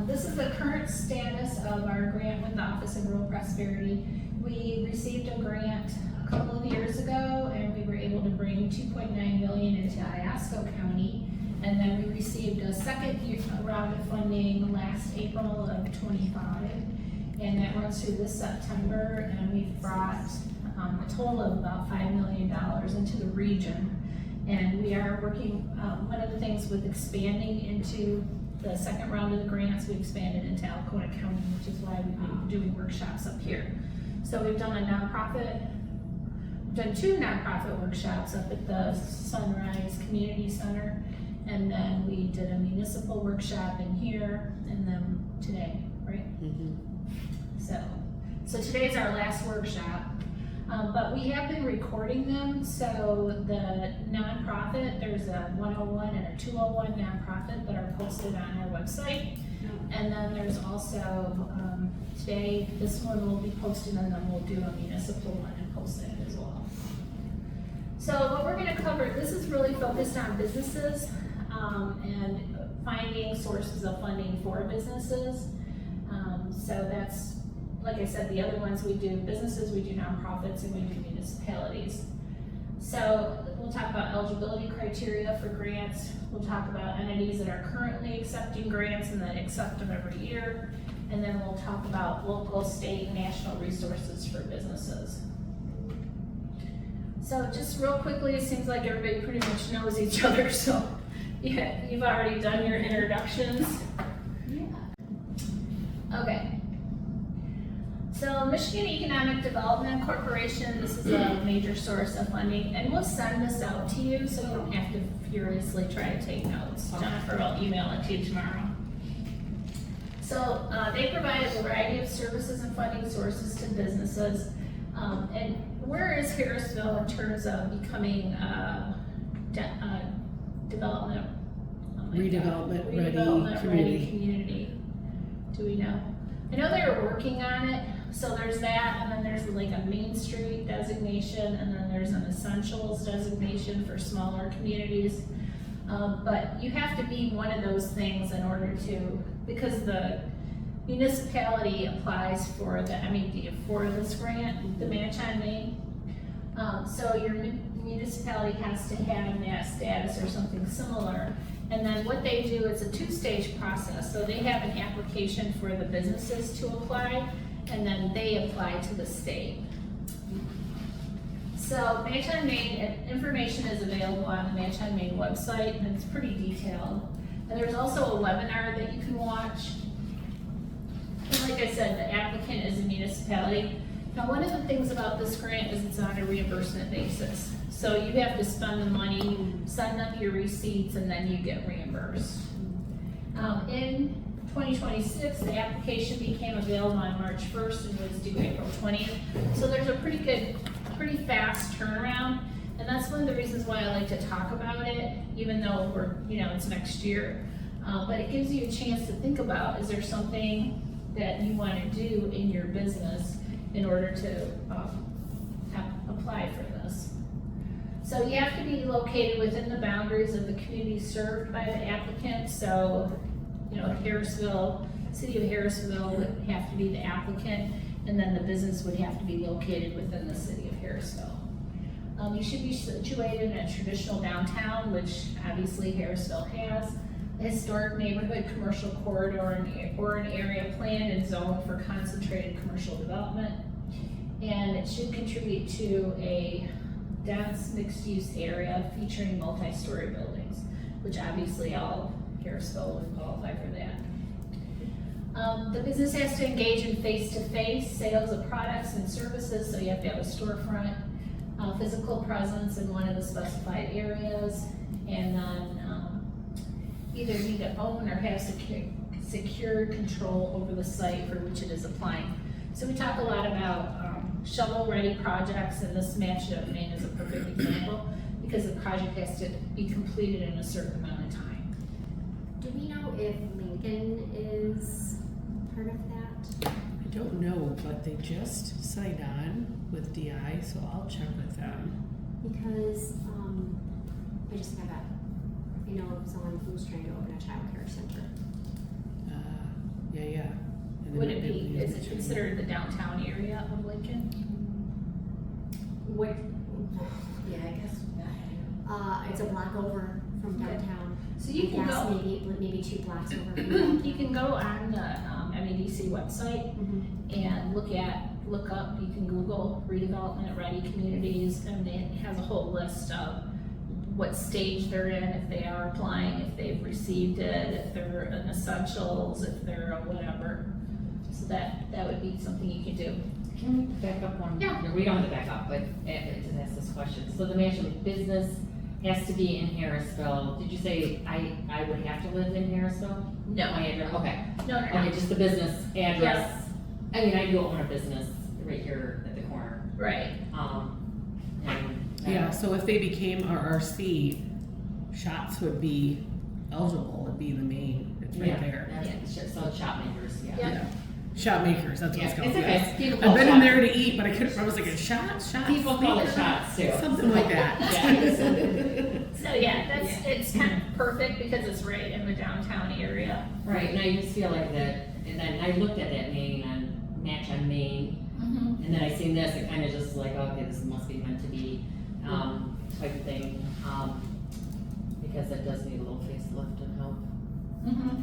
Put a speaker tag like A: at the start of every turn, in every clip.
A: This is the current status of our grant with the Office of Rural Prosperity. We received a grant a couple of years ago, and we were able to bring $2.9 million into Iosco County. And then we received a second round of funding last April of 25, and that runs through this September. And we've brought a total of about $5 million into the region. And we are working, one of the things with expanding into the second round of the grants, we expanded into Alcona County, which is why we've been doing workshops up here. So we've done a nonprofit, we've done 2 nonprofit workshops up at the Sunrise Community Center, and then we did a municipal workshop in here, and then today, right? So today's our last workshop. But we have been recording them, so the nonprofit, there's a 101 and a 201 nonprofit that are posted on our website. And then there's also, today, this one will be posted, and then we'll do a municipal one and post that as well. So what we're gonna cover, this is really focused on businesses and finding sources of funding for businesses. So that's, like I said, the other ones we do businesses, we do nonprofits, and we do municipalities. So we'll talk about eligibility criteria for grants. We'll talk about entities that are currently accepting grants and that accept them every year. And then we'll talk about local, state, and national resources for businesses. So just real quickly, it seems like everybody pretty much knows each other. So yeah, you've already done your introductions. Yeah. Okay. So Michigan Economic Development Corporation, this is a major source of funding, and we'll send this out to you so you don't have to furiously try to take notes. Jennifer will email it to you tomorrow. So they provide a variety of services and funding sources to businesses. And where is Harrisville in terms of becoming redevelopment ready community? Do we know? I know they were working on it. So there's that, and then there's like a Main Street designation, and then there's an essentials designation for smaller communities. But you have to be one of those things in order to, because the municipality applies for the MED for this grant, the match on Main. So your municipality has to have that status or something similar. And then what they do, it's a 2-stage process. So they have an application for the businesses to apply, and then they apply to the state. So Match on Main, information is available on the Match on Main website, and it's pretty detailed. And there's also a webinar that you can watch. And like I said, the applicant is a municipality. Now, one of the things about this grant is it's on a reimbursement basis. So you have to spend the money, send them your receipts, and then you get reimbursed. In 2026, the application became available on March 1st and was due April 20th. So there's a pretty fast turnaround. And that's one of the reasons why I like to talk about it, even though it's next year. But it gives you a chance to think about, is there something that you want to do in your business in order to apply for this? So you have to be located within the boundaries of the community served by the applicant. So, Harrisville, City of Harrisville would have to be the applicant, and then the business would have to be located within the City of Harrisville. You should be situated in a traditional downtown, which obviously Harrisville has, a historic neighborhood commercial corridor or an area planned and zoned for concentrated commercial development. And it should contribute to a dense mixed-use area featuring multi-story buildings, which obviously all Harrisville would qualify for that. The business has to engage in face-to-face sales of products and services, so you have to have a storefront, physical presence in one of the specified areas, and then either need to own or have secure control over the site for which it is applying. So we talk a lot about shovel-ready projects, and this Match on Main is a perfect example because the project has to be completed in a certain amount of time.
B: Do we know if Lincoln is part of that?
C: I don't know, but they just signed on with DI, so I'll check with them.
B: Because I just got someone who's trying to open a child care center.
C: Yeah. And then
A: Would
C: might
A: it
C: be able to
A: be,
C: use
A: is it
C: Mitchell.
A: considered the downtown area of Lincoln?
B: What, yeah, I guess, it's a block over from
A: Okay.
B: downtown.
A: So you can
B: Yes,
A: go,
B: maybe 2 blocks over from downtown.
A: you can go on the MEDC website
B: Mhm.
A: and look up, you can Google redevelopment ready communities, and it has a whole list of what stage they're in, if they are applying, if they've received it, if they're an essentials, if they're a whatever. So that would be something you could do.
D: Can we back up one?
A: Yeah.
D: No, we don't have to back up, but to ask this question. So the mansion business has to be in Harrisville. Did you say I would have to live in Harrisville?
A: No,
D: My address, okay.
A: no,
D: Okay, just the business address.
A: Yes.
D: I mean, I do own a business right here at the corner.
A: right.
C: Yeah, so if they became RRC, shops would be eligible, it'd be the main, it's right there.
D: So shop makers, yeah.
A: Yeah.
C: Shop makers, that's what it's
D: Yeah,
C: called.
D: it's
C: yes.
D: okay. People call
C: I've been
D: it
C: in
D: shop.
C: there to eat, but I couldn't, I was like, shots?
D: People call it
C: maker?
D: shots too.
C: Something like that.
A: So yeah, it's kind of perfect because it's right in the downtown area.
D: Right, and I just feel like that, and then I looked at that Maine on Match on Maine,
A: Mm-hmm.
D: and then I seen this, it kind of just like, okay, this must be meant to be, type of thing, because it does need a little facelift and help.
A: Mm-hmm.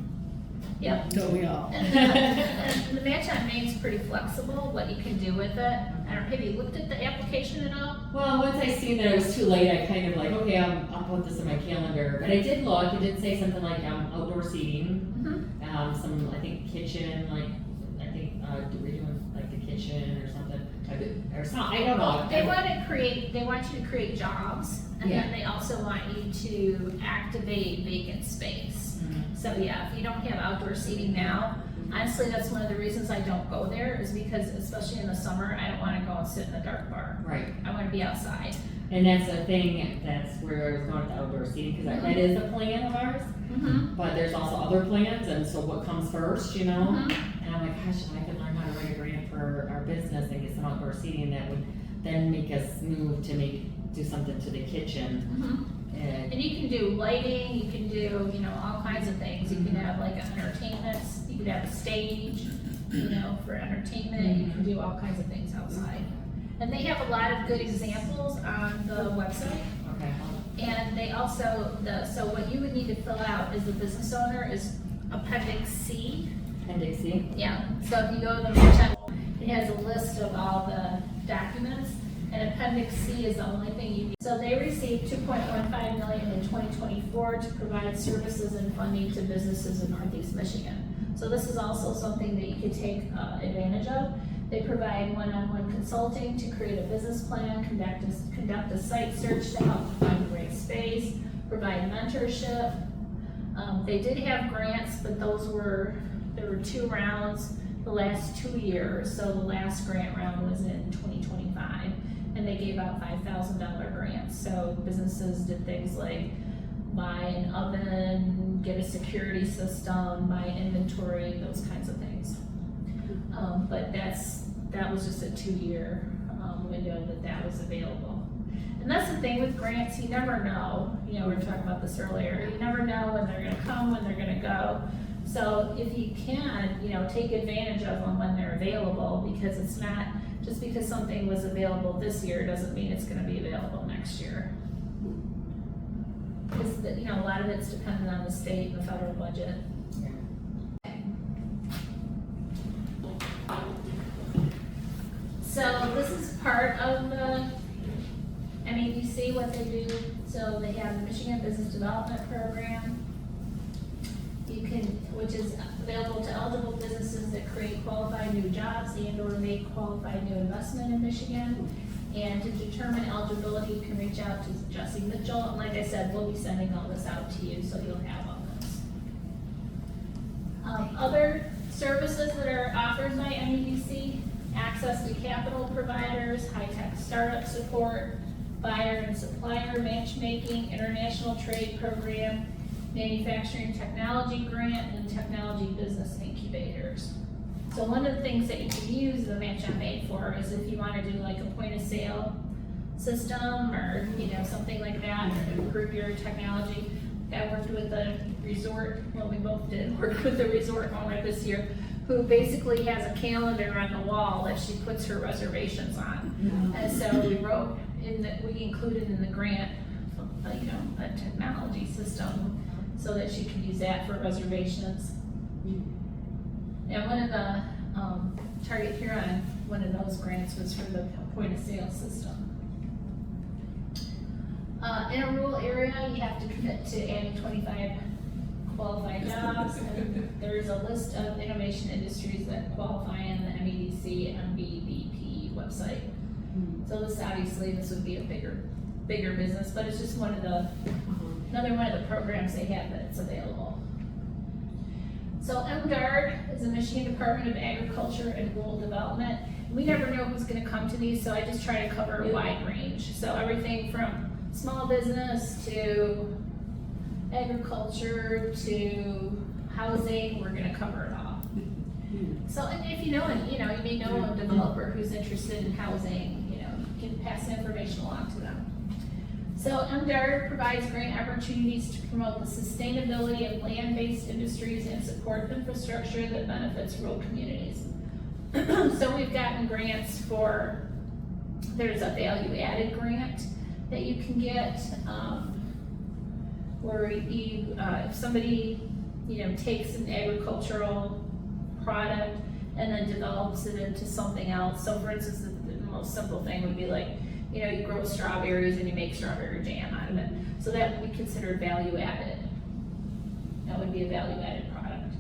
A: Yep.
C: Don't we all?
A: And the match on Maine's pretty flexible, what you can do with it. I don't, have you looked at the application at all?
D: Well, once I seen that it was too late, I kind of like, okay, I'll put this in my calendar, but I did look, it did say something like, outdoor seating,
A: Mm-hmm.
D: some, I think kitchen, like, I think, we're doing like the kitchen or something, or something, I don't know.
A: They want you to create jobs, and
D: Yeah.
A: then they also want you to activate vacant space.
D: Mhm.
A: So yeah, if you don't have outdoor seating now, honestly, that's one of the reasons I don't go there, is because especially in the summer, I don't wanna go and sit in the dark bar.
D: Right.
A: I wanna be outside.
D: And that's the thing, that's where I was going with the outdoor seating, because that is a plan of ours,
A: Mm-hmm.
D: but there's also other plans, and so what comes first, you know?
A: Mhm.
D: And I'm like, gosh, if I could learn how to write a grant for our business and get some outdoor seating, that would then make us move to do something to the kitchen.
A: Mm-hmm.
D: And,
A: And you can do lighting, you can do, all kinds of things. You can have like entertainment, you could have a stage, for entertainment, you can do all kinds of things outside. And they have a lot of good examples on the website.
D: okay,
A: And they also, so what you would need to fill out as the business owner is Appendix C.
D: Appendix C.
A: Yeah, so if you go to the website, it has a list of all the documents, and Appendix C is the only thing you need. So they received $2.15 million in 2024 to provide services and funding to businesses in Northeast Michigan. So this is also something that you could take advantage of. They provide one-on-one consulting to create a business plan, conduct a site search to help find the right space, provide mentorship. They did have grants, but there were 2 rounds the last 2 years. So the last grant round was in 2025, and they gave out $5,000 grants. So businesses did things like buy an oven, get a security system, buy inventory, those kinds of things. But that was just a 2-year window that was available. And that's the thing with grants, you never know. We were talking about this earlier. You never know when they're gonna come, when they're gonna go. So if you can, take advantage of them when they're available, because it's not, just because something was available this year doesn't mean it's gonna be available next year. Because, a lot of it's dependent on the state and the federal budget. So this is part of the MEDC, what they do. So they have the Michigan Business Development Program. Which is available to eligible businesses that create qualified new jobs and or make qualified new investment in Michigan. And to determine eligibility, you can reach out to Jesse Mitchell. And like I said, we'll be sending all this out to you, so you'll have all this. Other services that are offered by MEDC: access to capital providers, high-tech startup support, buyer and supplier matchmaking, international trade program, manufacturing technology grant, and technology business incubators. So one of the things that you can use the Match on Main for is if you want to do like a point of sale system or something like that, or improve your technology. I worked with the resort, well, we both did, work with the resort owner this year, who basically has a calendar on the wall that she puts her reservations on. And so we wrote we included in the grant, a technology system so that she could use that for reservations. And one of the, Target Huron, one of those grants was for the point of sale system. In a rural area, you have to commit to adding 25 qualified jobs, and there's a list of innovation industries that qualify in the MEDC and MBBP website. So this would be a bigger business, but it's just one of the, another one of the programs they have that's available. So MDARD is the Michigan Department of Agriculture and Rural Development. We never know who's gonna come to these, so I just try to cover a wide range. So everything from small business to agriculture to housing, we're gonna cover it all. So, and if you may know a developer who's interested in housing, you can pass the information along to them. So MDARD provides grant opportunities to promote the sustainability of land-based industries and support infrastructure that benefits rural communities. So we've gotten grants for, there's a value-added grant that you can get, where you, if somebody, takes an agricultural product and then develops it into something else. So for instance, the most simple thing would be like, you grow strawberries and you make strawberry jam out of it. So that would be considered value added. That would be a value added product.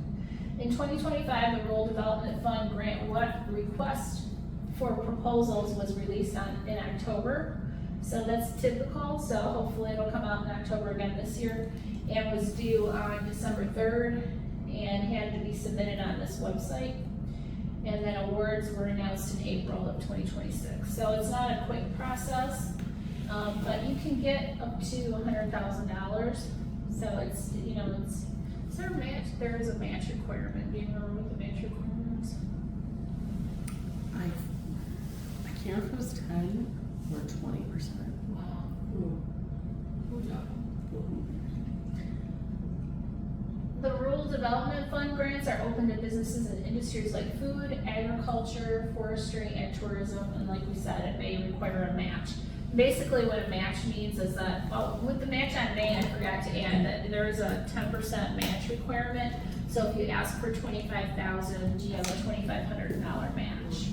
A: In 2025, the Rural Development Fund grant request for proposals was released in October. So that's typical, so hopefully it'll come out in October again this year, and was due on December 3rd and had to be submitted on this website. And then awards were announced in April of 2026. So it's not a quick process, but you can get up to $100,000. So it's, is there a match? There is a match requirement. Do you remember what the match requirement is?
C: I can't remember if it was 10 or 20%.
A: Wow. The Rural Development Fund grants are open to businesses and industries like food, agriculture, forestry, and tourism, and like we said, it may require a match. Basically what a match means is that, with the match on May, I forgot to add that there is a 10% match requirement. So if you ask for $25,000, you have a $2,500 match.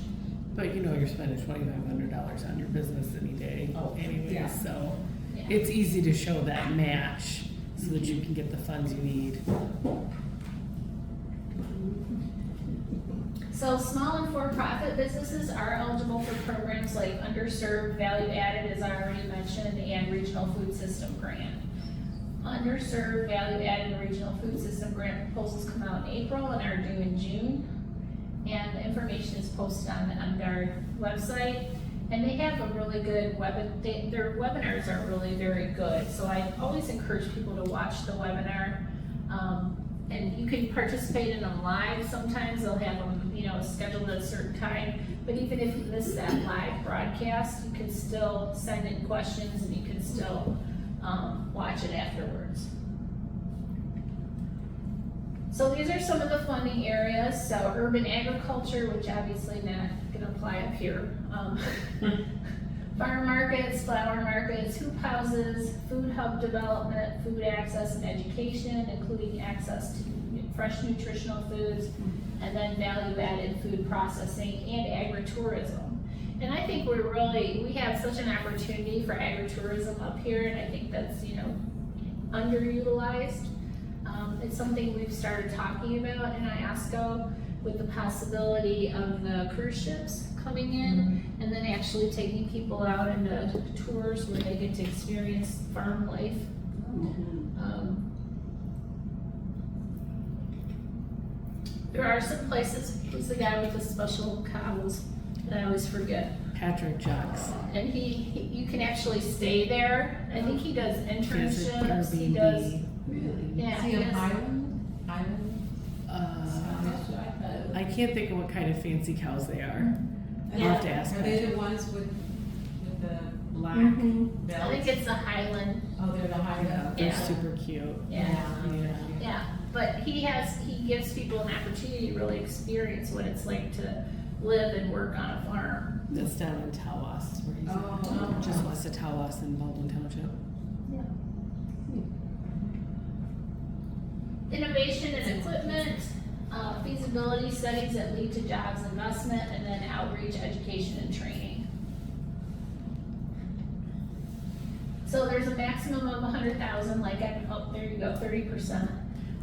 C: But you're spending $2,500 on your business any day anyway,
B: yeah.
C: so
A: Yeah.
C: it's easy to show that match so that you can get the funds you need.
A: So small and for-profit businesses are eligible for programs like underserved, value-added, as I already mentioned, and regional food system grant. Underserved, value-added, and regional food system grant proposals come out in April and are due in June. And the information is posted on the MDARD website. And they have a really good their webinars are really very good. So I always encourage people to watch the webinar. And you can participate in them live. Sometimes they'll have them, scheduled at a certain time. But even if you miss that live broadcast, you can still send in questions and you can still watch it afterwards. So these are some of the funding areas. So urban agriculture, which obviously not gonna apply up here. Farm markets, flower markets, hoop houses, food hub development, food access and education, including access to fresh nutritional foods, and then value-added food processing and agritourism. And I think we have such an opportunity for agritourism up here, and I think that's, underutilized. It's something we've started talking about in Iosco, with the possibility of the cruise ships coming in and then actually taking people out into tours where they get to experience farm life. There are some places, who's the guy with the special cows that I always forget?
C: Patrick Jocks.
A: And you can actually stay there. I think he does internships, he
C: Airbnb.
A: does,
E: Really?
A: yeah,
E: Is
A: he
E: he
A: does.
E: an island?
C: I can't think of what kind of fancy cows they are. I'll
A: Yeah.
C: have to ask
E: Are they
C: Patrick.
E: the ones with the black
A: I
E: belts?
A: think it's the Highland.
E: Oh, they're the high
C: Yeah, they're
A: Yeah.
C: super cute.
A: Yeah.
C: Yeah.
A: But he gives people an opportunity to really experience what it's like to live and work on a farm.
C: That's down in Tawas, where he's
E: Oh.
C: at. Just west of Tawas in Baldwin Township.
A: Innovation and equipment, feasibility studies that lead to jobs investment, and then outreach, education, and training. So there's a maximum of 100,000, like there you go, 30%.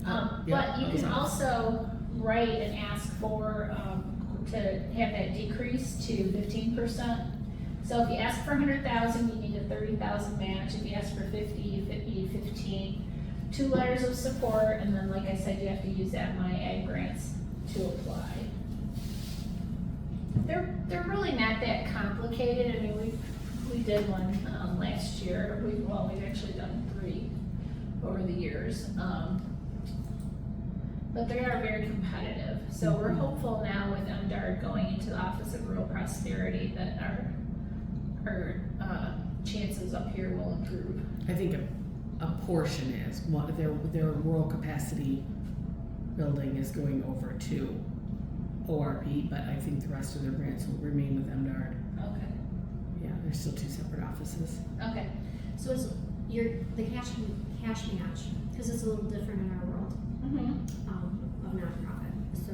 C: Yeah,
A: But you
C: that was
A: can
C: nice.
A: also write and ask for, to have that decrease to 15%. So if you ask for 100,000, you need a 30,000 match. If you ask for 50, you need 15. 2 letters of support, and then like I said, you have to use that My Ag Grants to apply. They're really not that complicated. I mean, we did one last year. We've actually done 3 over the years. But they are very competitive. So we're hopeful now with MDARD going into the Office of Rural Prosperity that our chances up here will improve.
C: I think a portion is, one, their rural capacity building is going over to ORP, but I think the rest of their grants will remain with MDARD.
A: Okay.
C: Yeah, they're still 2 separate offices.
A: Okay.
B: So is the cash match, because it's a little different in our world of nonprofit. So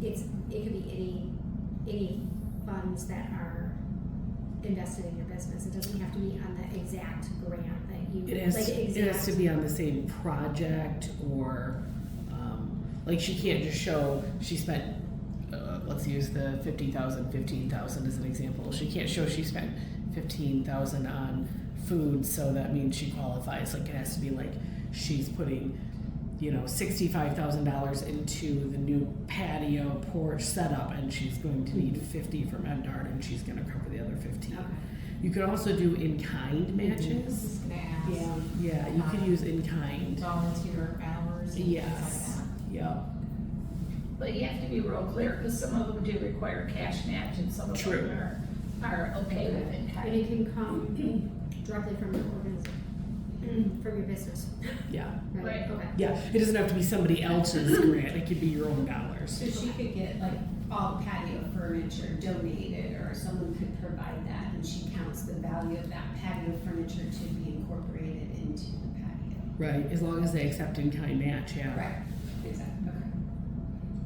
B: it could be any funds that are invested in your business. It doesn't have to be on the exact grant that you.
C: It has to be on the same project, or like she can't just show she spent. Let's use the 15,000 as an example. She can't show she spent 15,000 on food, so that means she qualifies. Like it has to be like she's putting, $65,000 into the new patio porch setup, and she's going to need 50 from MDARD, and she's going to cover the other 15.
B: Okay.
C: You could also do in-kind matches.
E: Just gonna ask.
C: Yeah, you could use in-kind.
E: Volunteer hours and
C: Yes.
E: things like
C: Yep.
A: But you have to be real clear, because some of them do require cash match, and some of
C: True.
A: them are okay with in
B: And
A: kind.
B: it can come directly from your organization, from your business.
C: Yeah.
A: Right.
B: Okay.
C: Yeah. It doesn't have to be somebody else's grant. It could be your own dollars.
F: So she could get like all the patio furniture donated, or someone could provide that, and she counts the value of that patio furniture to be incorporated into the patio.
C: Right. As long as they accept in-kind match. Yeah.
F: Right, exactly,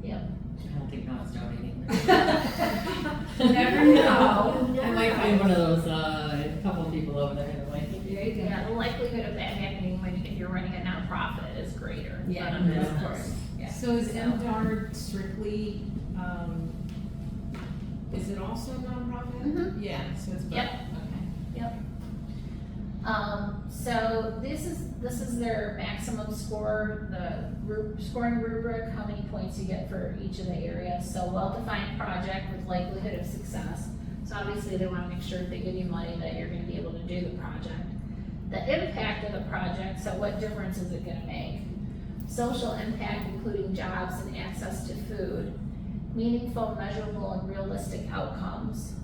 A: Yep.
D: I don't think no one's donating.
F: okay. Never know.
D: I might find one of those, a couple of people over there that might.
F: There you go.
A: Yeah, the likelihood of that happening if you're running a nonprofit is greater
F: Yeah,
A: than a
F: of
A: business.
F: course. Yeah.
E: So is MDARD strictly, is it also nonprofit?
A: Mhm.
E: Yeah, so it's both,
A: Yep.
E: okay.
A: So this is their maximum score, the scoring rubric, how many points you get for each of the areas. So well-defined project with likelihood of success. So obviously they want to make sure if they give you money that you're going to be able to do the project. The impact of the project, so what difference is it going to make? Social impact, including jobs and access to food. Meaningful, measurable, and realistic outcomes.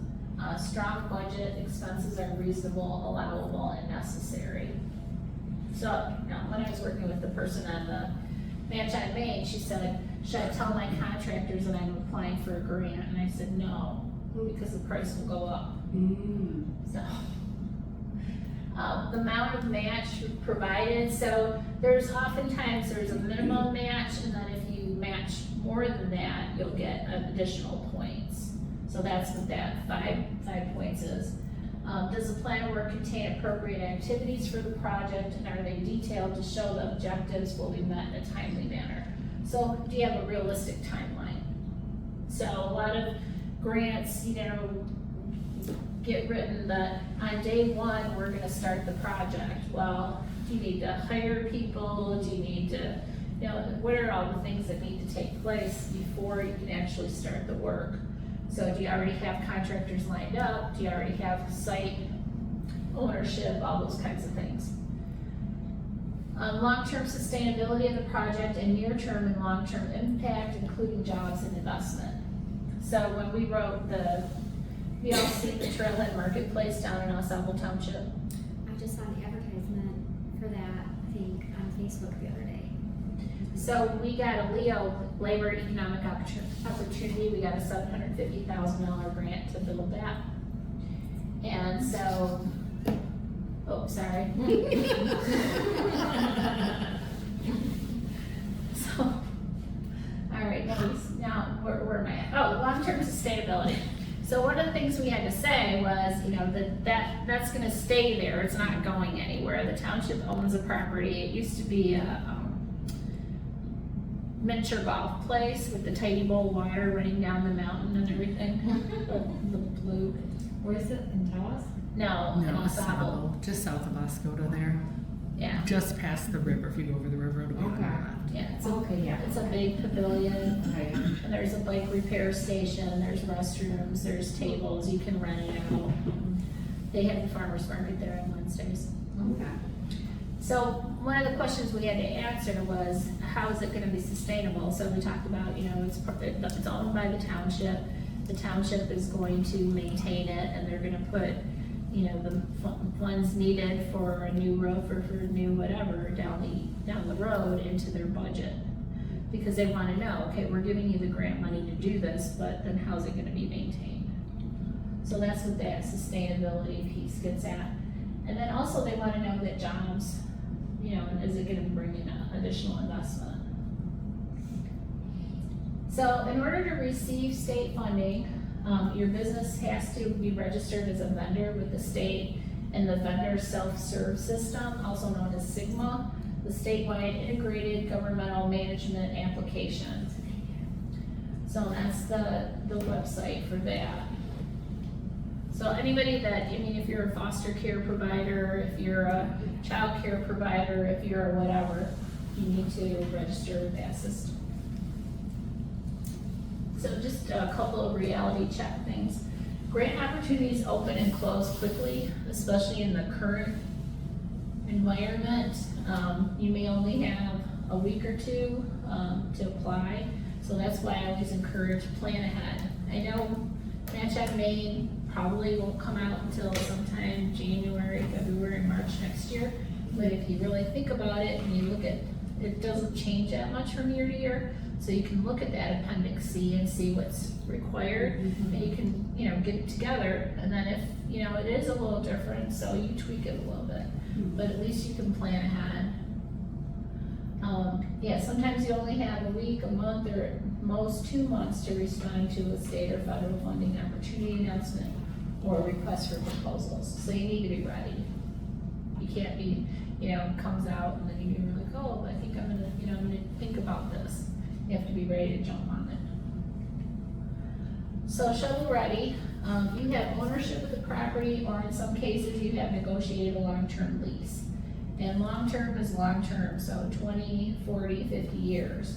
A: Strong budget, expenses are reasonable, allowable, and necessary. So, when I was working with the person on the Match on Main, she said, should I tell my contractors that I'm applying for a grant? And I said, no, because the price will go up. So, the amount of match provided, so there's a minimum match, and then if you match more than that, you'll get additional points. So that's what that five points is. Does the plan of work contain appropriate activities for the project, and are they detailed to show the objectives will be met in a timely manner? So do you have a realistic timeline? So a lot of grants, get written that on day 1, we're gonna start the project. Well, do you need to hire people? Do you need to, what are all the things that need to take place before you can actually start the work? So do you already have contractors lined up? Do you already have site ownership, all those kinds of things? Long-term sustainability of the project and near-term and long-term impact, including jobs and investment. So when we wrote we all see the Trailhead Marketplace down in Ensemble Township.
B: I just saw an advertisement for that, I think, on Facebook the other day.
A: So we got a LEO, Labor Economic Opportunity, we got a $750,000 grant to build that. And so, oh, sorry. So, all right, now where am I at? Oh, long-term sustainability. So one of the things we had to say was, you know, that's gonna stay there, it's not going anywhere. The township owns a property, it used to be a miniature golf place with the tidy bowl water running down the mountain and everything. The blue,
D: Where is it, in Tawas?
A: no, in
C: No,
A: Osabo.
C: just south of Oscoda there,
A: Yeah,
C: just past the river, if you go over the river, it'll be on the
E: Okay.
C: left.
A: yeah,
D: Okay, yeah.
A: it's a big pavilion.
D: Okay.
A: And there's a bike repair station, there's restrooms, there's tables, you can rent it out. They have the farmer's market there on Wednesdays.
D: Okay.
A: So one of the questions we had to answer was, how is it gonna be sustainable? So we talked about, you know, it's owned by the township. The township is going to maintain it, and they're gonna put, you know, the funds needed for a new roof or for a new whatever down the road into their budget. Because they wanna know, okay, we're giving you the grant money to do this, but then how's it gonna be maintained? So that's what that sustainability piece gets at. And then also they wanna know that jobs, you know, is it gonna bring in additional investment? So in order to receive state funding, your business has to be registered as a vendor with the state and the vendor self-serve system, also known as SIGMA, the statewide integrated governmental management application. So that's the website for that. So anybody that, I mean, if you're a foster care provider, if you're a child care provider, if you're a whatever, you need to register with that system. So just a couple of reality check things. Grant opportunities open and close quickly, especially in the current environment. You may only have a week or two to apply, so that's why I always encourage plan ahead. I know Match on Main probably won't come out until sometime January, February, March next year, but if you really think about it and you look at, it doesn't change that much from year to year, so you can look at that Appendix C and see what's required, and you can, you know, get it together, and then if, you know, it is a little different, so you tweak it a little bit, but at least you can plan ahead. Yeah, sometimes you only have a week, a month, or at most 2 months to respond to a state or federal funding opportunity announcement or a request for proposals, so you need to be ready. You can't be, you know, it comes out and then you're like, oh, I think I'm gonna, you know, I'm gonna think about this. You have to be ready to jump on it. So shovel ready, you have ownership of the property, or in some cases you have negotiated a long-term lease. And long-term is long-term, so 20, 40, 50 years.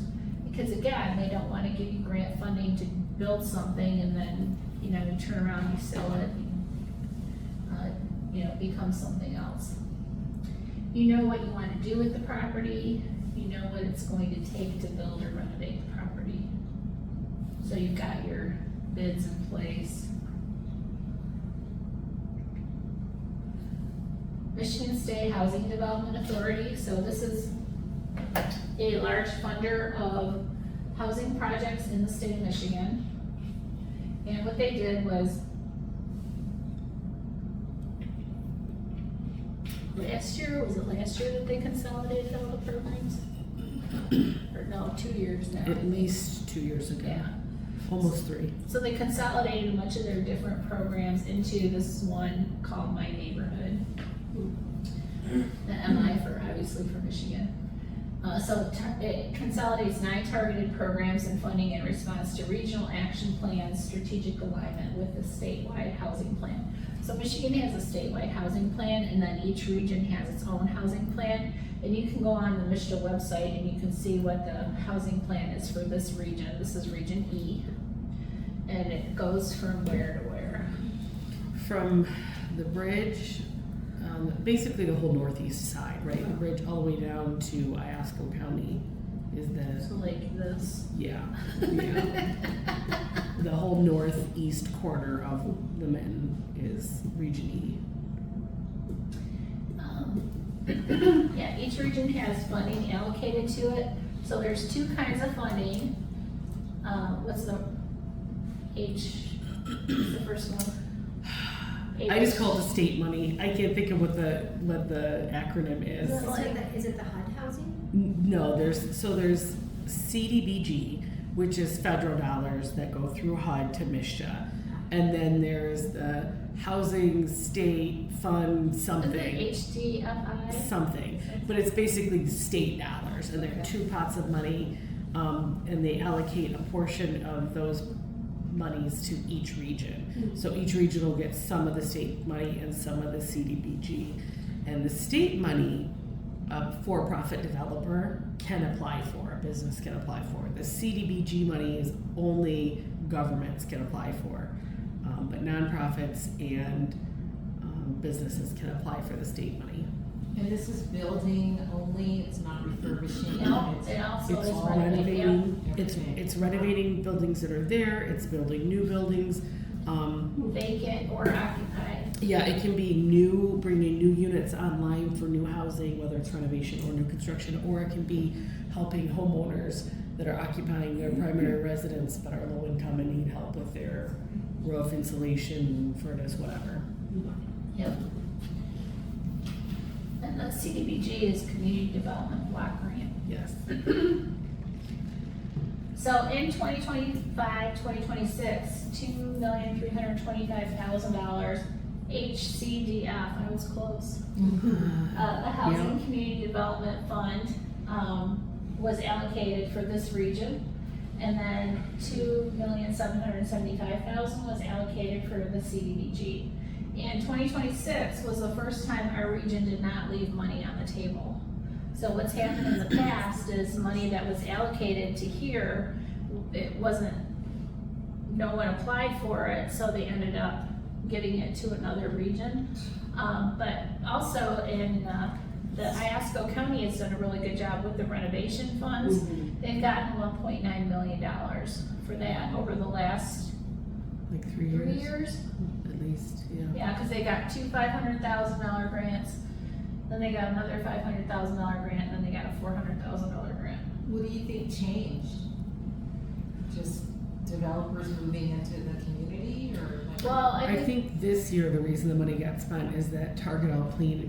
A: Because again, they don't wanna give you grant funding to build something and then, you know, you turn around, you sell it, you know, it becomes something else. You know what you wanna do with the property, you know what it's going to take to build or renovate the property. So you've got your bids in place. Michigan State Housing Development Authority, so this is a large funder of housing projects in the state of Michigan. And what they did was, last year that they consolidated all the programs? Or no, 2 years now.
C: At least 2 years ago,
A: Yeah.
C: almost 3.
A: So they consolidated a bunch of their different programs into this one called My Neighborhood. The MI for, obviously for Michigan. So it consolidates 9 targeted programs and funding in response to regional action plans, strategic alignment with the statewide housing plan. So Michigan has a statewide housing plan, and then each region has its own housing plan. And you can go on the MSHDA website and you can see what the housing plan is for this region. This is Region E. And it goes from where to where?
C: From the bridge, basically the whole northeast side, right? The bridge all the way down to Iosco County is
A: So
C: the,
A: like this.
C: yeah. The whole northeast corner of the Mitten is Region E.
A: Yeah, each region has funding allocated to it, so there's two kinds of funding. What's the first one?
C: I just call it the state money. I can't think of what the acronym is.
B: Is it the HUD housing?
C: No, there's CDBG, which is federal dollars that go through HUD to MSHDA. And then there's the Housing State Fund something.
A: HDFI?
C: Something. But it's basically the state dollars, and there are two pots of money, and they allocate a portion of those monies to each region. So each region will get some of the state money and some of the CDBG. And the state money, a for-profit developer can apply for, a business can apply for. The CDBG money is only governments can apply for, but nonprofits and businesses can apply for the state money.
E: And this is building only, it's not refurbishing?
A: No,
E: it's-
A: it also
C: It's
A: is renovating.
C: renovating,
E: Okay.
C: it's renovating buildings that are there, it's building new buildings.
A: Vacant or occupied.
C: Yeah, it can be new, bringing new units online for new housing, whether it's renovation or new construction, or it can be helping homeowners that are occupying their primary residence but are low income and need help with their roof insulation, furnace, whatever.
A: Yep. And the CDBG is Community Development Block Grant.
C: Yes.
A: So in 2025, 2026, $2,325,000 HCDF, I was close. The Housing Community Development Fund, was allocated for this region. And then $2,775,000 was allocated for the CDBG. And 2026 was the first time our region did not leave money on the table. So what's happened in the past is money that was allocated to here, it wasn't, no one applied for it, so they ended up giving it to another region. But also in the Iosco County has done a really good job with the renovation funds. They've gotten $1.9 million for that over the last
C: Like 3
A: 3
C: years?
A: years.
C: At least, yeah.
A: Yeah, because they got two $500,000 grants, then they got another $500,000 grant, and then they got a $400,000 grant.
E: What do you think changed? Just developers moving into the community or? like-
A: Well,
C: I think this year the reason the money got spent is that Target All Clean,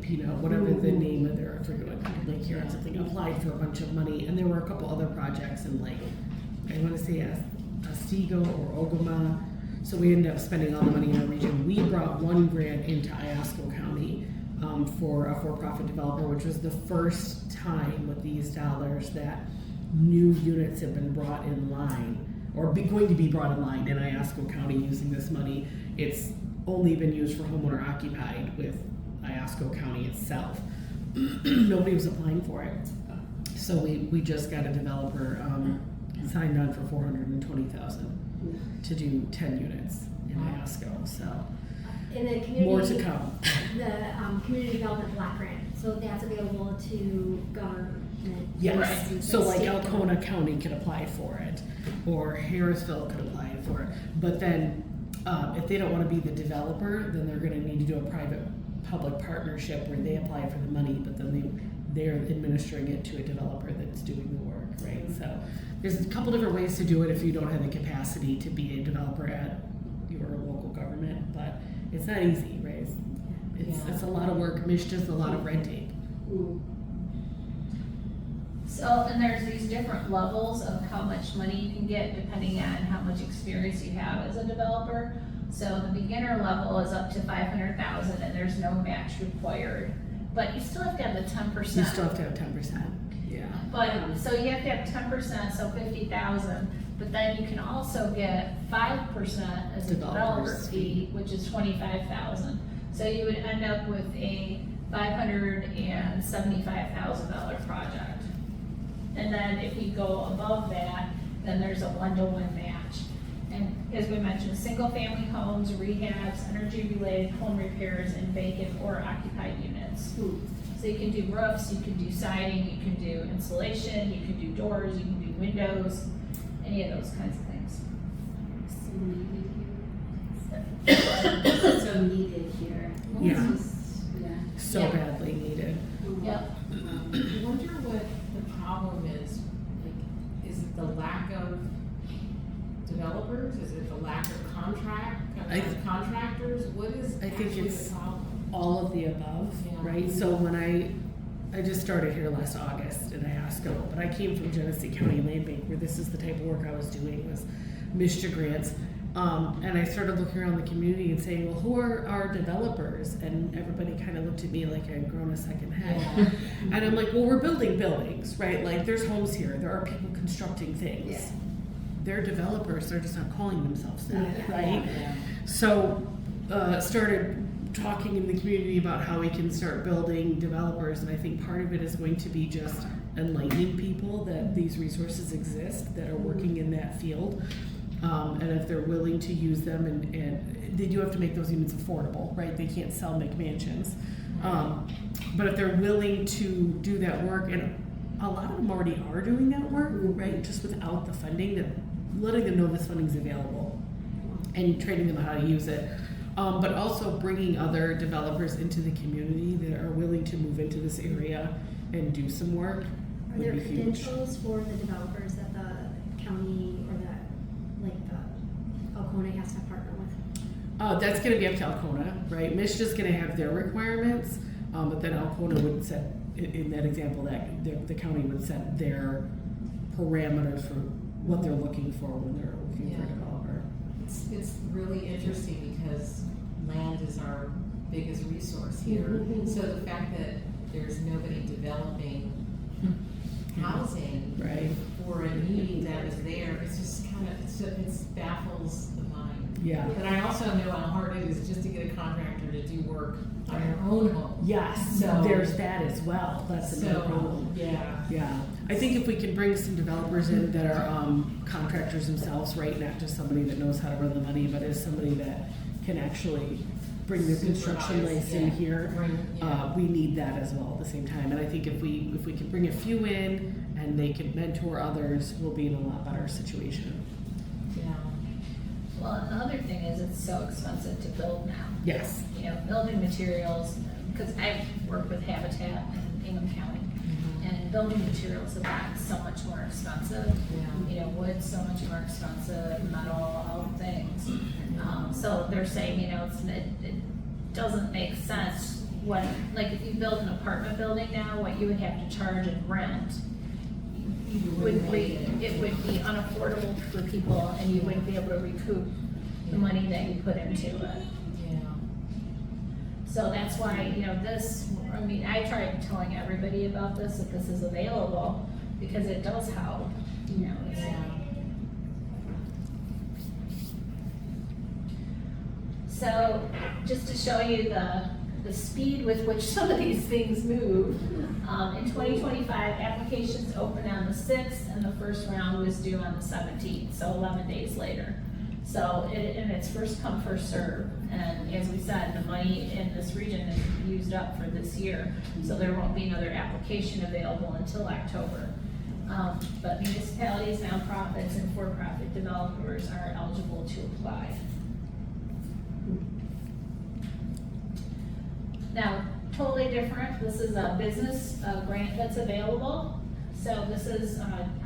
C: whatever the name of their, I forget what, Lake Huron something, applied for a bunch of money, and there were a couple other projects in like, I wanna say Otsego or Ogama, so we ended up spending all the money in our region. We brought one grant into Iosco County, for a for-profit developer, which was the first time with these dollars that new units have been brought in line, or going to be brought in line in Iosco County using this money. It's only been used for homeowner occupied with Iosco County itself. Nobody was applying for it. So we just got a developer signed on for $420,000 to do 10 units in Iosco, so
B: In the community.
C: more to come.
B: The Community Development Block Grant, so that's available to government.
C: Yes,
B: entities
C: so
B: and
C: like
B: state
C: Alcona County could apply for it, or Harrisville could apply for it. But then, if they don't wanna be the developer, then they're gonna need to do a private-public partnership where they apply for the money, but then they're administering it to a developer that's doing the work, right? So, there's a couple different ways to do it if you don't have the capacity to be a developer at your local government, but it's not easy, right? It's a lot of work, MSHDA's a lot of red tape.
A: So, and there's these different levels of how much money you can get depending on how much experience you have as a developer. So the beginner level is up to $500,000 and there's no match required, but you still have to have the 10%.
C: You still have to have 10%, yeah.
A: But, so you have to have 10%, so 50,000, but then you can also get 5% as a developer
C: Developer's
A: fee, which is 25,000. So you would end up with a $575,000 project. And then if you go above that, then there's a 1-to-1 match. And as we mentioned, single family homes, rehabs, energy related home repairs, and vacant or occupied units. So you can do roofs, you can do siding, you can do insulation, you can do doors, you can do windows, any of those kinds of things.
F: So needed here.
C: Yeah.
F: It's just- yeah.
C: So
A: Yeah.
C: badly needed.
A: Yep.
E: I wonder what the problem is, like, is it the lack of developers, is it the lack of contractors, what is
C: I think
E: actually
C: it's
E: the problem?
C: all of the above,
E: Yeah.
C: right? So when I just started here last August in Iosco, but I came from Genesee County Land Bank, where this is the type of work I was doing, was MSHDA grants. And I started looking around the community and saying, well, who are our developers? And everybody kind of looked at me like I'd grown a second head.
E: Yeah.
C: And I'm like, well, we're building buildings, right? Like, there's homes here, there are people constructing things.
F: Yeah.
C: They're developers, they're just not calling themselves that,
F: Yeah.
C: right?
E: Yeah.
C: So, started talking in the community about how we can start building developers, and I think part of it is going to be just enlightening people that these resources exist, that are working in that field. And if they're willing to use them, and they do have to make those units affordable, right? They can't sell McMansions. But if they're willing to do that work, and a lot of them already are doing that work, right? Just without the funding, that letting them know this funding's available and training them how to use it. But also bringing other developers into the community that are willing to move into this area and do some work
B: Are
C: would
B: there
C: be huge.
B: credentials for the developers that the county or that, like the Alcona has to partner with?
C: That's gonna be up to Alcona, right? MSHDA's gonna have their requirements, but then Alcona would set, in that example, that the county would set their parameters for what they're looking for when they're looking for a
E: Yeah.
C: developer.
E: It's really interesting because land is our biggest resource here. So the fact that there's nobody developing housing
C: Right.
E: for a need that is there, it's just kind of, it baffles the mind.
C: Yeah.
E: But I also know how hard it is just to get a contractor to do work on their own home.
C: Yes,
E: So-
C: there's that as well. That's another problem.
E: Yeah.
C: Yeah, I think if we can bring some developers in that are contractors themselves, right, not just somebody that knows how to run the money, but is somebody that can actually bring their construction
E: Supervise,
C: license in
E: yeah.
C: here,
E: Yeah.
C: we need that as well at the same time. And I think if we can bring a few in and they can mentor others, we'll be in a lot better situation.
E: Yeah.
A: Well, and the other thing is it's so expensive to build now.
C: Yes.
A: You know, building materials, because I've worked with Habitat in Ingham County, and building materials have gotten so much more expensive.
E: Yeah.
A: You know, wood so much more expensive, metal, all the things. So they're saying, you know, it doesn't make sense when, like, if you build an apartment building now, what you would have to charge in rent, it would be unaffordable for people, and you wouldn't be able to recoup the money that you put into it.
E: Yeah.
A: So that's why, you know, this, I mean, I tried telling everybody about this, that this is available, because it does help, you know. It's,
E: Yeah.
A: So, just to show you the speed with which some of these things move, in 2025, applications opened on the 6th, and the first round was due on the 17th, so 11 days later. So, and it's first come, first served, and as we said, the money in this region is used up for this year, so there won't be another application available until October. But municipalities, nonprofits, and for-profit developers are eligible to apply. Now, totally different, this is a business grant that's available. So this is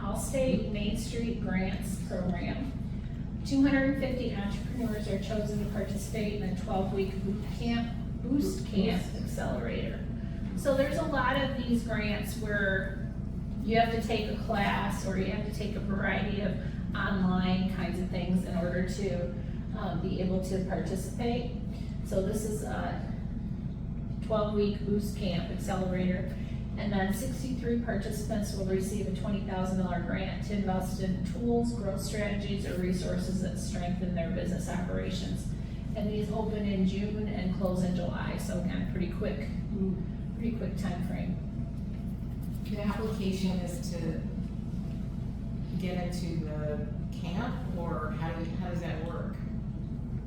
A: Allstate Main Street Grants Program. 250 entrepreneurs are chosen to participate in a 12-week Boost Camp Accelerator. So there's a lot of these grants where you have to take a class or you have to take a variety of online kinds of things in order to be able to participate. So this is a 12-week Boost Camp Accelerator. And then 63 participants will receive a $20,000 grant to invest in tools, growth strategies, or resources that strengthen their business operations. And these open in June and close in July, so again, pretty quick time frame.
E: The application is to get into the camp, or how does that work?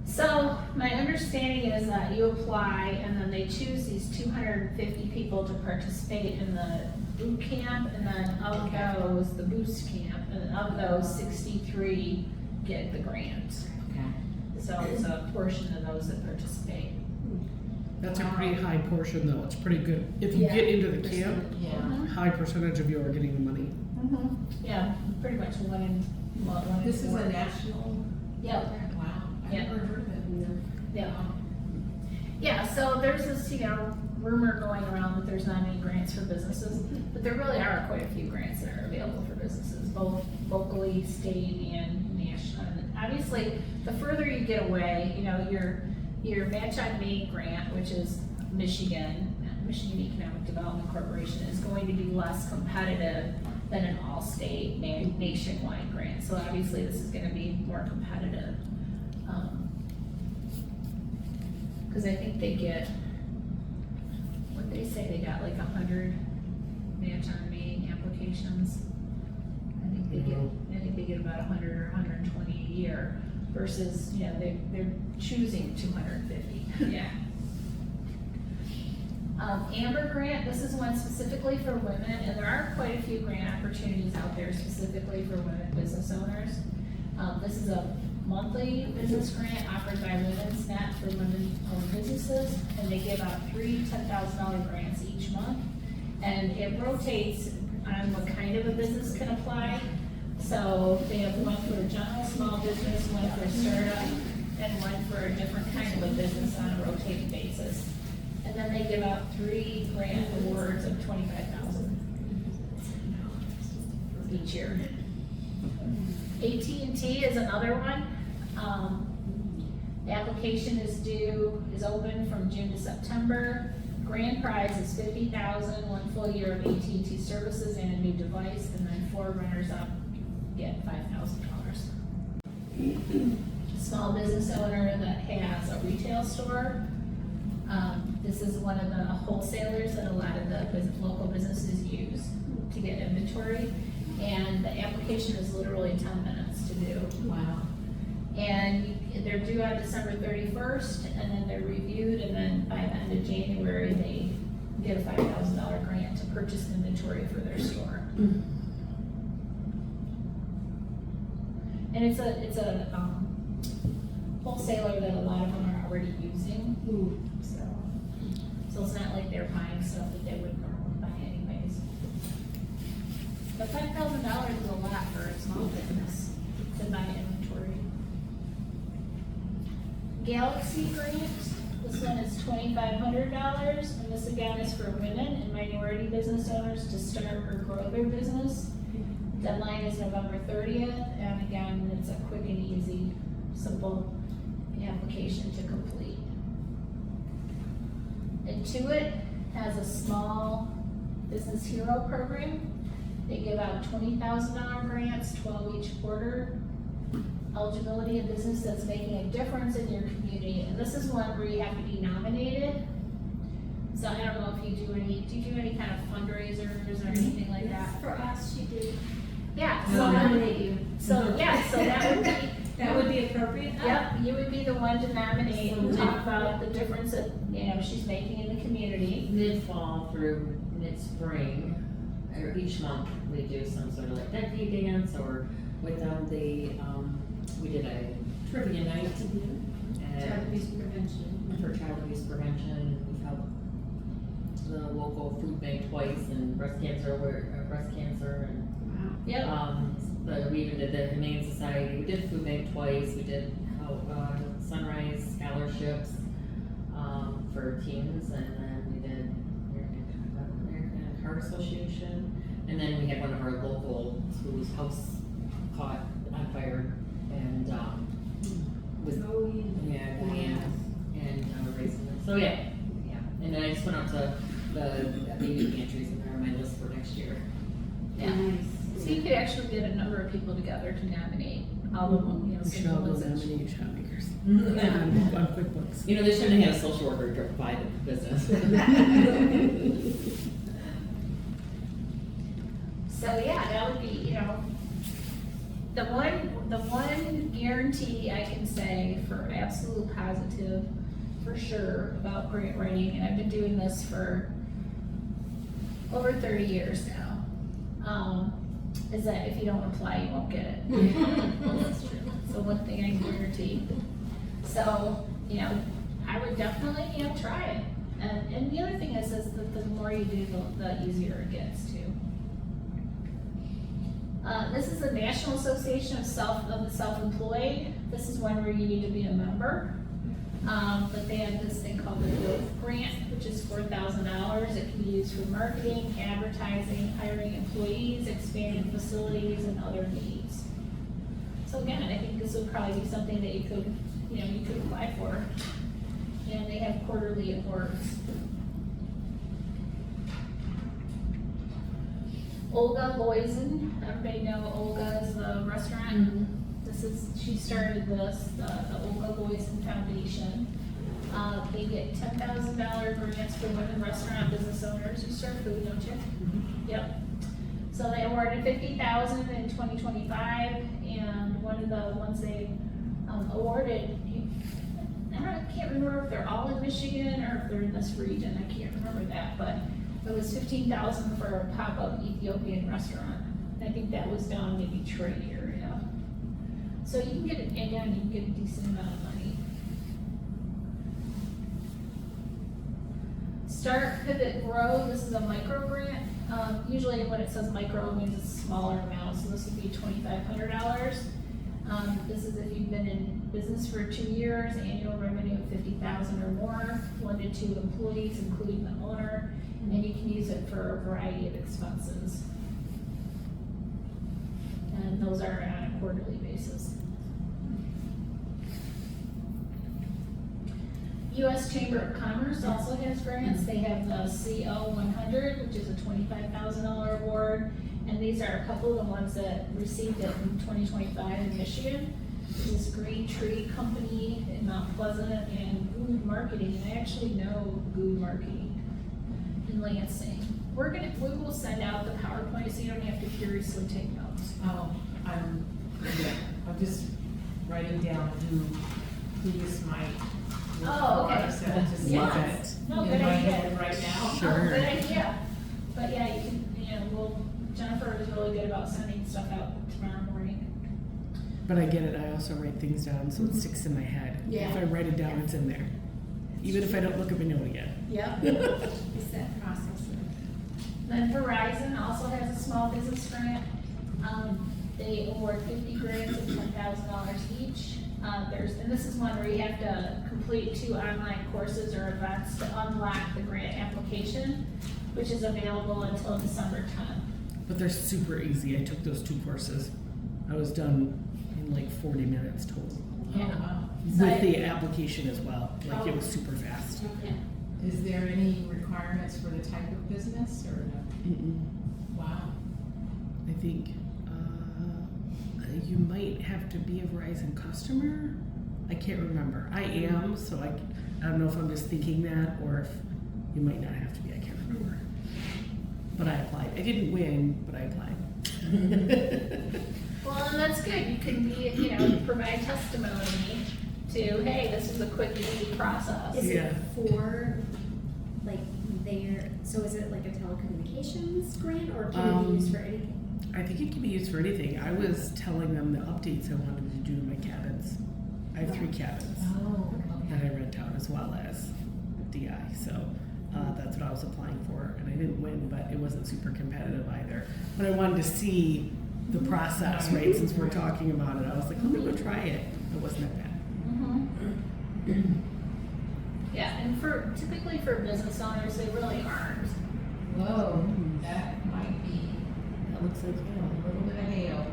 A: So my understanding is that you apply and then they choose these 250 people to participate in the boot camp, and then of those, the boost camp, and of those 63 get the grant.
E: Okay.
A: So it's a portion of those that participate.
C: That's a pretty high portion though, it's pretty good. If you
A: Yeah.
C: get into the camp,
E: Yeah.
C: high percentage of you are getting the money.
A: Yeah, pretty much one in
E: This is
A: four.
E: a national
A: Yeah,
E: program, wow, I've
A: Yeah.
E: never heard of it.
A: yeah. Yeah, so there's this, rumor going around that there's not any grants for businesses, but there really are quite a few grants that are available for businesses, both locally, state, and national. And obviously, the further you get away, your Match on Main grant, which is Michigan Economic Development Corporation, is going to be less competitive than an all-state nationwide grant. So obviously, this is gonna be more competitive. Cause I think they get, what they say, they got like 100 Match on Main applications. I think they get about 100 or 120 a year versus, they're choosing 250.
F: Yeah.
A: Amber grant, this is one specifically for women, and there are quite a few grant opportunities out there specifically for women business owners. This is a monthly business grant offered by Women's Net for women-owned businesses, and they give out 3 $10,000 grants each month. And it rotates on what kind of a business can apply. So they have one for a general small business, one for a startup, and one for a different kind of a business on a rotating basis. And then they give out 3 grant awards of $25,000 each year. AT&T is another one. The application is open from June to September. Grand prize is $50,000, 1 full year of AT&T services and a new device, and then 4 runners-up get $5,000. Small business owner that has a retail store. This is one of the wholesalers that a lot of the local businesses use to get inventory. And the application is literally 10 minutes to do.
E: Wow.
A: And they're due on December 31st, and then they're reviewed, and then by the end of January, they get a $5,000 grant to purchase inventory for their store. And it's a wholesaler that a lot of them are already using. So it's not like they're buying stuff that they wouldn't normally buy anyways. But $5,000 is a lot for a small business to buy inventory. Galaxy grant, this one is $2,500, and this again is for women and minority business owners to start or grow their business. Deadline is November 30th, and again, it's a quick and easy, simple application to complete. Intuit has a small business hero program. They give out $20,000 grants, 12 each quarter. Eligibility, a business that's making a difference in your community, and this is one where you have to be nominated. So I don't know if you do any kind of fundraisers or anything like that?
F: For us, she did.
A: Yeah,
F: We'll
A: so,
F: nominate you.
A: so that would be,
F: That would be appropriate?
A: yep, you would be the one to nominate and talk about the difference that, she's making in the community.
D: Mid-fall through mid-spring, or each month, we do some sort of like decade dance, or with them, we did a trivia night.
F: Child
D: And
F: abuse prevention.
D: for child abuse prevention, we've helped the local food bank twice, and breast cancer, and
F: Wow.
A: Yep,
D: but we even did the Humane Society, we did food bank twice, we did Sunrise scholarships for teens, and then we did American Heart Association, and then we had one of our local whose house caught on fire and was
F: Oh, yeah.
D: and raising them. So yeah, and then I just went out to the baby pantries, and they're on my list for next year.
A: yeah.
F: Nice.
A: So you could actually get a number of people together to nominate all of them,
C: We should
A: single
C: all go
A: ones that-
C: nominate shopmakers
D: Yeah.
C: on QuickBooks.
D: You know, they shouldn't have a social worker buy the business.
A: So yeah, that would be, the one guarantee I can say for absolute positive, for sure, about grant writing, and I've been doing this for over 30 years now, is that if you don't apply, you won't get it. That's true. So one thing I can guarantee. So, I would definitely, try it. And the other thing is that the more you do, the easier it gets too. This is the National Association of the Self-Employed. This is one where you need to be a member. But they have this thing called the Growth Grant, which is $4,000. It can be used for marketing, advertising, hiring employees, expanding facilities, and other needs. So again, I think this would probably be something that you could apply for. And they have quarterly awards. Olga Loizen, everybody know Olga is the restaurant. She started this, the Olga Loizen Foundation. They get $10,000 grants for women restaurant business owners who serve food, don't you? Yep. So they awarded $50,000 in 2025, and one of the ones they awarded, I can't remember if they're all in Michigan or if they're in this region. I can't remember that, but it was $15,000 for a pop-up Ethiopian restaurant. I think that was down in the Detroit area. So you can get a decent amount of money. Start, Pivot, Grow. This is a micro grant. Usually when it says micro, it means it's a smaller amount. So this would be $2,500. This is if you've been in business for 2 years, annual revenue of $50,000 or more, 1 to 2 employees, including the owner, and you can use it for a variety of expenses. And those are on a quarterly basis. U.S. Chamber of Commerce also has grants. They have the CO 100, which is a $25,000 award. And these are a couple of the ones that received it in 2025 in Michigan. This is Green Tree Company in Mount Pleasant and Good Marketing. And I actually know Good Marketing in Lansing. We will send out the PowerPoint so you don't have to furiously take notes.
E: Oh, I'm just writing down who this might work
A: Oh, okay.
E: for, so I'll just
A: Yes.
E: love it
A: No,
E: in
A: good
E: my
A: idea.
E: head right now.
C: Sure.
A: Oh, good idea. But yeah, you can, Jennifer is really good about sending stuff out tomorrow morning.
C: But I get it, I also write things down so it sticks in my head.
A: Yeah.
C: If I write it down, it's in there. Even if I don't look at my note again.
A: Yep.
F: It's that process.
A: Then Verizon also has a small business grant. They award 50 grants of $10,000 each. And this is one where you have to complete 2 online courses or events to unlock the grant application, which is available until December 10th.
C: But they're super easy. I took those 2 courses. I was done in like 40 minutes total.
A: Yeah.
E: Oh, wow.
C: With the application as well. Like it was super fast.
A: Yeah.
E: Is there any requirements for the type of business or no?
C: Mm-mm.
E: Wow.
C: I think you might have to be a Verizon customer. I can't remember. I am, so I don't know if I'm just thinking that or if you might not have to be. I can't remember. But I applied. I didn't win, but I applied.
A: Well, and that's good. You can be, provide testimony to, hey, this is a quick, easy process.
B: Is
C: Yeah.
B: it for, like, so is it like a telecommunications grant, or can it be used for anything?
C: I think it can be used for anything. I was telling them the updates I wanted to do to my cabins. I have 3 cabins
E: Oh,
C: that I rent out as well as DI. So that's what I was applying for. And I didn't win, but it wasn't super competitive either. But I wanted to see the process, right? Since we're talking about it, I was like, let me go try it. It wasn't that bad.
A: Yeah, and typically for business owners, they really aren't.
E: Whoa, that might be
C: That looks like
E: a little bit of hail.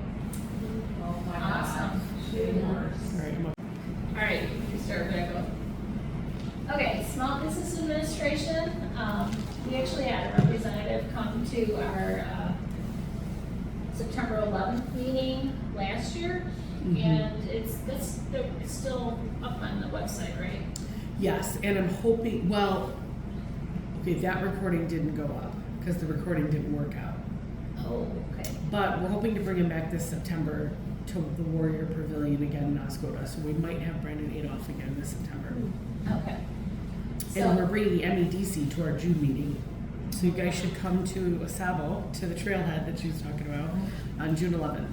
E: Oh my
A: Awesome.
E: gosh. It works.
C: All right,
A: All right, you start back up. Okay, Small Business Administration. We actually had a representative come to our September 11th meeting last year, and it's still up on the website, right?
C: yes, and I'm hoping, okay, that recording didn't go up because the recording didn't work out.
A: Oh, okay.
C: But we're hoping to bring him back this September to the Warrior Pavilion again in Oscoda. So we might have Brandon Adolph again this September.
A: Okay.
C: And we're
A: So,
C: bringing the MEDC to our June meeting. So you guys should come to Asabo, to the trailhead that she was talking about, on June 11th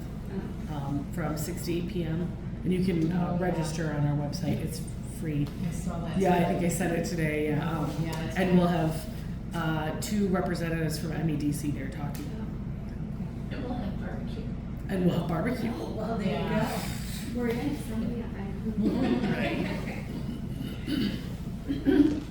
C: from 6 to 8 p.m. And you can register on our website. It's free.
E: I saw that.
C: Yeah, I
E: today.
C: think I sent it today, yeah.
E: Yeah, that's
C: And
E: right.
C: we'll have, 2 representatives from MEDC there talking.
A: And we'll have barbecue.
C: And we'll have barbecue.
F: Well, there you
E: Yeah.
F: go.
B: We're in,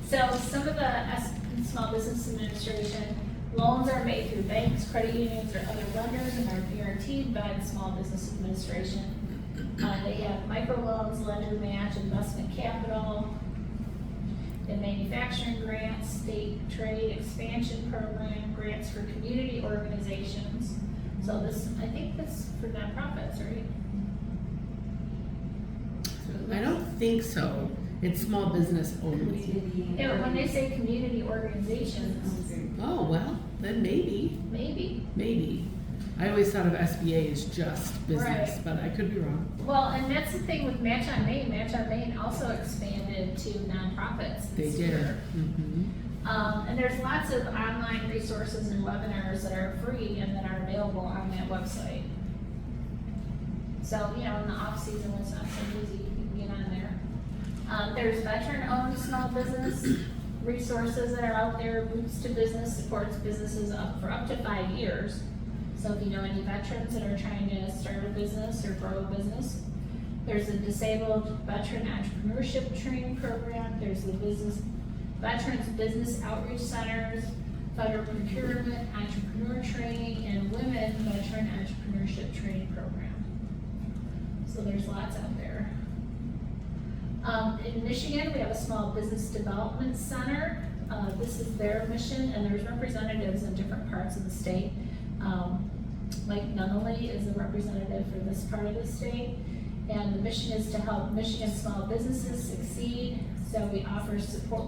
B: so
A: So some of the Small Business Administration loans are made through banks, credit unions, or other lenders and are guaranteed by the Small Business Administration. They have microloans, lender match, investment capital, and manufacturing grants, state trade expansion program, grants for community organizations. So this, I think that's for nonprofits, right?
C: I don't think so. It's small business only.
A: Yeah, but when they say community organizations,
C: Oh, well, then maybe.
A: maybe.
C: I always thought of SBA as just business,
A: Right.
C: but I could be wrong.
A: Well, and that's the thing with Match on Main. Match on Main also expanded to nonprofits
C: They
A: this
C: did.
A: year.
C: Mhm.
A: And there's lots of online resources and webinars that are free and that are available on that website. So, in the off season when it's not so busy, you can get on there. There's veteran-owned small business resources that are out there. Roots to Business supports businesses for up to 5 years. So if you know any veterans that are trying to start a business or grow a business, there's a disabled veteran entrepreneurship training program. There's the Veterans Business Outreach Centers, federal procurement, entrepreneur training, and women veteran entrepreneurship training program. So there's lots out there. In Michigan, we have a Small Business Development Center. This is their mission, and there's representatives in different parts of the state. Like Nunnally is a representative for this part of the state. And the mission is to help Michigan small businesses succeed. So we offer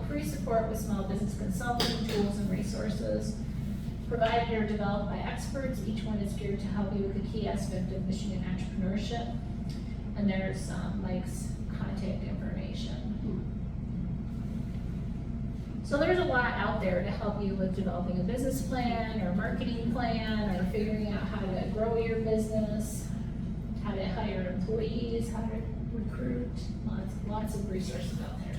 A: free support with small business consulting, tools, and resources provided or developed by experts. Each one is geared to help you with a key aspect of Michigan entrepreneurship. And there's Mike's contact information. So there's a lot out there to help you with developing a business plan or marketing plan or figuring out how to grow your business, how to hire employees, how to recruit, lots of resources out there.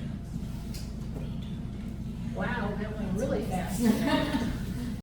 A: Wow, that went really fast.